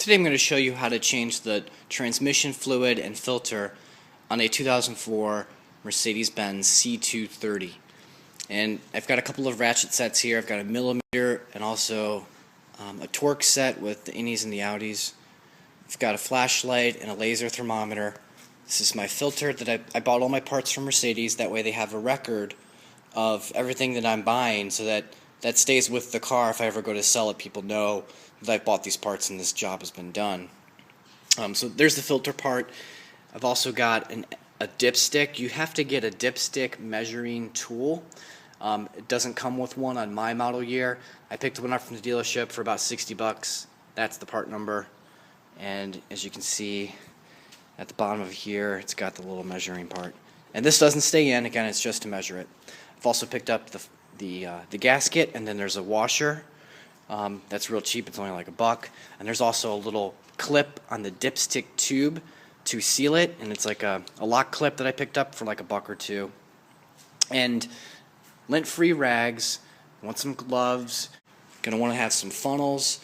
today I'm going to show you how to change the transmission fluid and filter on a 2004 Mercedes-Benz C230. And I've got a couple of ratchet sets here. I've got a millimeter and also a torque set with the innies and the outies. I've got a flashlight and a laser thermometer. This is my filter that I bought all my parts from Mercedes. That way they have a record of everything that I'm buying so that stays with the car. If I ever go to sell it, people know that I've bought these parts and this job has been done. So there's the filter part. I've also got a dipstick. You have to get a dipstick measuring tool. It doesn't come with one on my model year. I picked one up from the dealership for about 60 bucks. That's the part number. And as you can see at the bottom of here, it's got the little measuring part. And this doesn't stay in. Again, it's just to measure it. I've also picked up the gasket, and then there's a washer. That's real cheap. It's only like $1. And there's also a little clip on the dipstick tube to seal it, and it's like a lock clip that I picked up for like $1 or $2. And lint-free rags. Want some gloves. Gonna want to have some funnels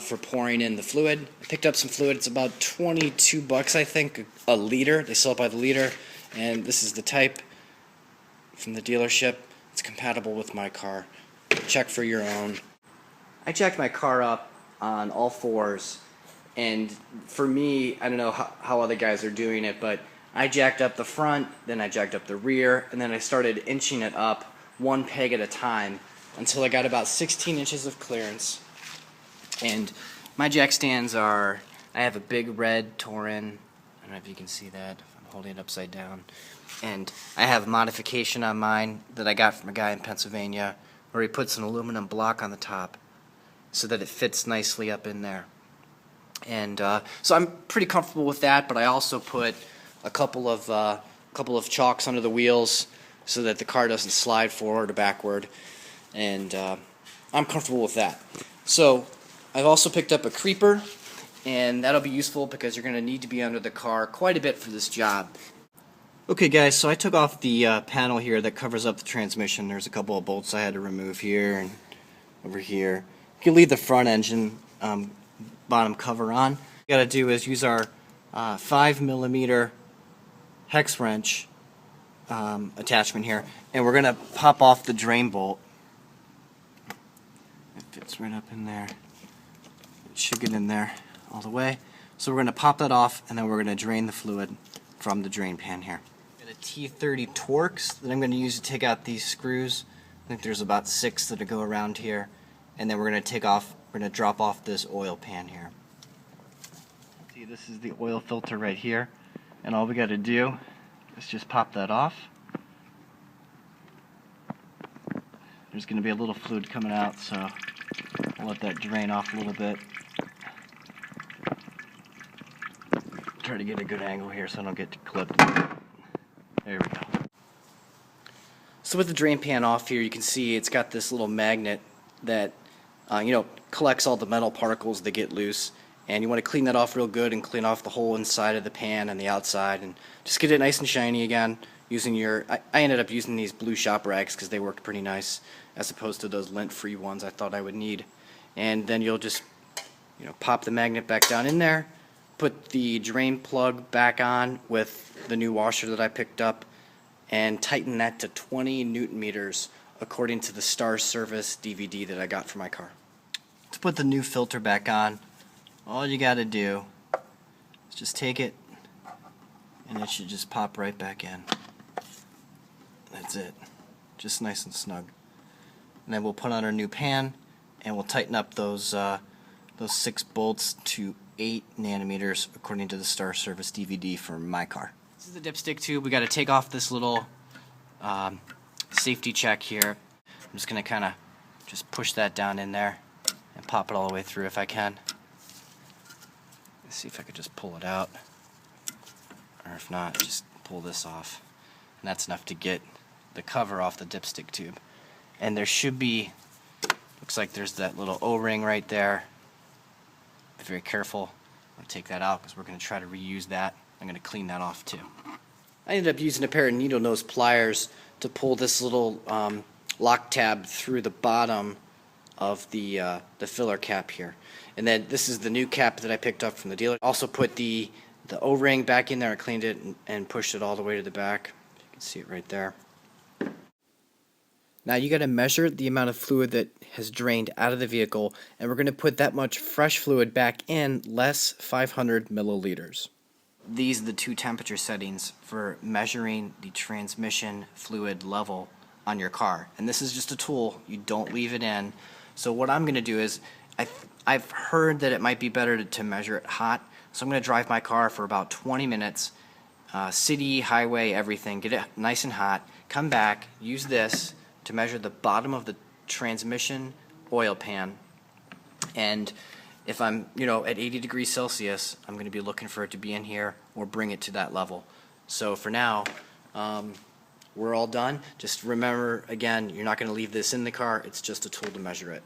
for pouring in the fluid. I picked up some fluid. It's about 22 bucks, I think, a liter. They sell it by the liter, and this is the type from the dealership. It's compatible with my car. Check for your own. I jacked my car up on all fours, and for me, I don't know how other guys are doing it, but I jacked up the front, then I jacked up the rear, and then I started inching it up one peg at a time until I got about 16 inches of clearance. And my jack stands are, I have a big red Touran, I don't know if you can see that, I'm holding it upside down, and I have a modification on mine that I got from a guy in Pennsylvania where he puts an aluminum block on the top so that it fits nicely up in there. And so I'm pretty comfortable with that, but I also put a couple of chalks under the wheels so that the car doesn't slide forward or backward, and I'm comfortable with that. So I've also picked up a creeper, and that'll be useful because you're going to need to be under the car quite a bit for this job. Okay guys, so I took off the panel here that covers up the transmission. There's a couple of bolts I had to remove here and over here. You can leave the front engine bottom cover on. What you gotta do is use our 5mm hex wrench attachment here, and we're gonna pop off the drain bolt. It fits right up in there. It should get in there all the way. So we're gonna pop that off, and then we're gonna drain the fluid from the drain pan here. Got a C230 Torx that I'm gonna use to take out these screws. I think there's about 6 that go around here. And then we're going to drop off this oil pan here. See, this is the oil filter right here. And all we got to do is just pop that off. There's going to be a little fluid coming out, so I'll let that drain off a little bit. Try to get a good angle here so I don't get clipped. There we go. So with the drain pan off here, you can see it's got this little magnet that collects all the metal particles that get loose, and you want to clean that off real good and clean off the whole inside of the pan and the outside and just get it nice and shiny again using I ended up using these blue shop rags because they worked pretty nice as opposed to those lint-free ones I thought I would need. And then you'll just pop the magnet back down in there, put the drain plug back on with the new washer that I picked up, and tighten that to 20 Newton meters according to the Star Service DVD that I got for my car. To put the new filter back on, all you gotta do is just take it, and it should just pop right back in. That's it. Just nice and snug. And then we'll put on our new pan, and we'll tighten up those 6 bolts to 8 nanometers according to the Star Service DVD for my car. This is the dipstick tube. We gotta take off this little safety check here. I'm just going to kind of just push that down in there and pop it all the way through if I can. Let's see if I could just pull it out, or if not, just pull this off. And that's enough to get the cover off the dipstick tube. And there should be, looks like there's that little O-ring right there. Be very careful. I'm going to take that out because we're going to try to reuse that. I'm going to clean that off too. I ended up using a pair of needle nose pliers to pull this little lock tab through the bottom of the filler cap here. And then this is the new cap that I picked up from the dealer. Also put the O-ring back in there. I cleaned it and pushed it all the way to the back. You can see it right there. Now you got to measure the amount of fluid that has drained out of the vehicle, and we're going to put that much fresh fluid back in, less 500 milliliters. These are the two temperature settings for measuring the transmission fluid level on your car. And this is just a tool. You don't leave it in. So what I'm going to do is, I've heard that it might be better to measure it hot. So I'm going to drive my car for about 20 minutes, city, highway, everything, get it nice and hot, come back, use this to measure the bottom of the transmission oil pan. And if I'm, at 80 degrees Celsius, I'm going to be looking for it to be in here or bring it to that level. So for now, we're all done. Just remember, again, you're not going to leave this in the car. It's just a tool to measure it.